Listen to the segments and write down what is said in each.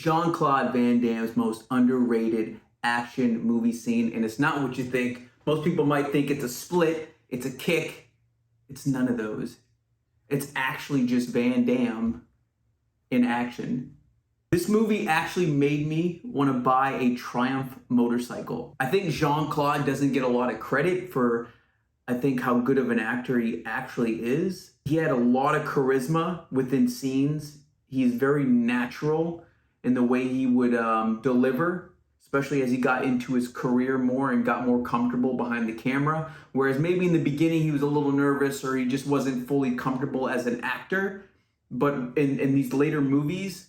Jean Claude Van Damme's most underrated action movie scene, and it's not what you think. Most people might think it's a split, it's a kick. It's none of those. It's actually just Van Damme in action. This movie actually made me want to buy a Triumph motorcycle. I think Jean Claude doesn't get a lot of credit for, I think, how good of an actor he actually is. He had a lot of charisma within scenes. He's very natural in the way he would deliver, especially as he got into his career more and got more comfortable behind the camera. Whereas maybe in the beginning he was a little nervous or he just wasn't fully comfortable as an actor. But in these later movies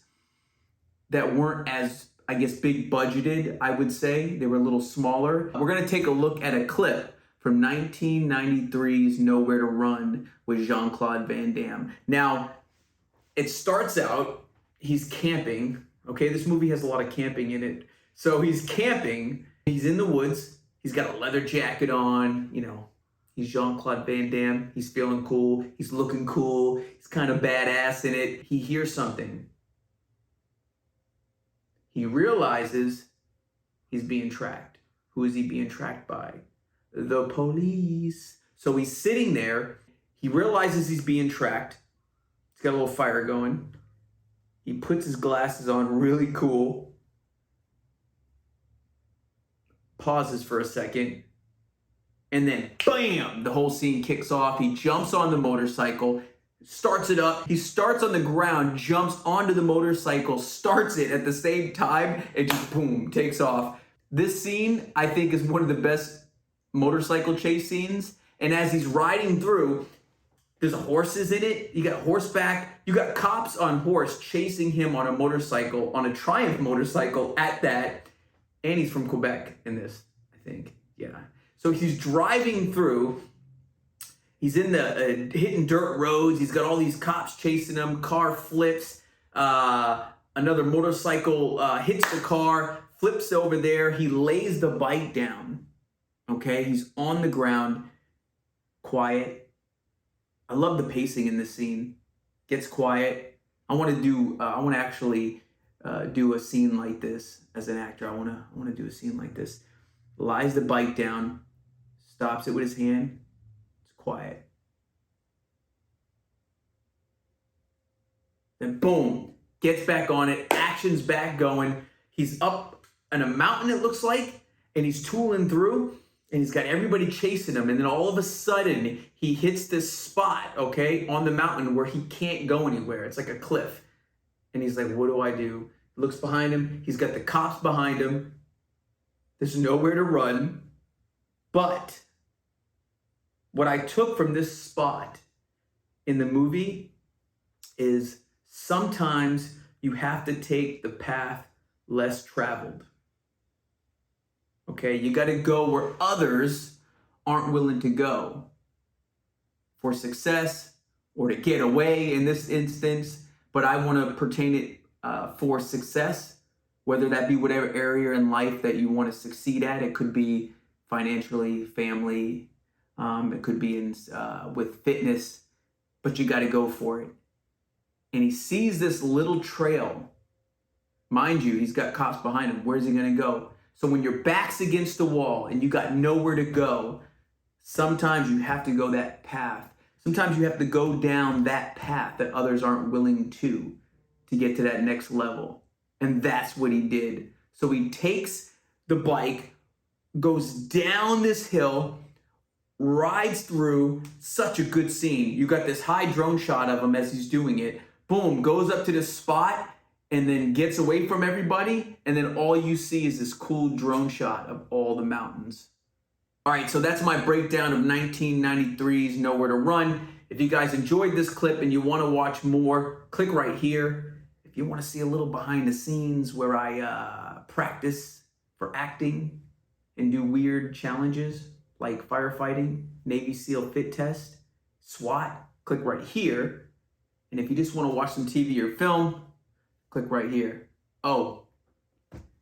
that weren't as, I guess, big budgeted, I would say, they were a little smaller. We're gonna take a look at a clip from 1993's Nowhere to Run with Jean Claude Van Damme. Now, it starts out, he's camping. Okay, this movie has a lot of camping in it. So he's camping, he's in the woods, he's got a leather jacket on, you know, he's Jean Claude Van Damme, he's feeling cool, he's looking cool, he's kind of badass in it. He hears something. He realizes he's being tracked. Who is he being tracked by? The police. So he's sitting there, he realizes he's being tracked, he's got a little fire going. He puts his glasses on really cool. Pauses for a second. And then, bam, the whole scene kicks off. He jumps on the motorcycle, starts it up. He starts on the ground, jumps onto the motorcycle, starts it at the same time, and just boom, takes off. This scene, I think, is one of the best motorcycle chase scenes. And as he's riding through, there's horses in it. You got horseback. You got cops on horse chasing him on a motorcycle, on a Triumph motorcycle at that. And he's from Quebec in this, I think. Yeah. So he's driving through. He's in the hitting dirt roads. He's got all these cops chasing him. Car flips. Another motorcycle hits the car, flips over there. He lays the bike down. Okay. He's on the ground, quiet. I love the pacing in this scene. Gets quiet. I want to actually do a scene like this as an actor. I want to do a scene like this. Lies the bike down, stops it with his hand. It's quiet. Then boom, gets back on it. Action's back going. He's up on a mountain, it looks like, and he's tooling through. And he's got everybody chasing him. And then all of a sudden, he hits this spot, okay, on the mountain where he can't go anywhere. It's like a cliff. And he's like, what do I do? Looks behind him. He's got the cops behind him. There's nowhere to run. But what I took from this spot in the movie is sometimes you have to take the path less traveled. Okay, you got to go where others aren't willing to go for success or to get away in this instance. But I want to pertain it for success, whether that be whatever area in life that you want to succeed at. It could be financially, family. It could be in with fitness, but you got to go for it. And he sees this little trail. Mind you, he's got cops behind him. Where's he going to go? So when your back's against the wall and you got nowhere to go, sometimes you have to go that path. Sometimes you have to go down that path that others aren't willing to get to that next level. And that's what he did. So he takes the bike, goes down this hill, rides through. Such a good scene. You got this high drone shot of him as he's doing it. Boom, goes up to this spot, and then gets away from everybody, and then all you see is this cool drone shot of all the mountains. All right, so that's my breakdown of 1993's Nowhere to Run. If you guys enjoyed this clip and you want to watch more, click right here. If you want to see a little behind the scenes where I practice for acting and do weird challenges like firefighting, Navy SEAL fit test, SWAT, click right here. And if you just want to watch some TV or film, click right here. Oh,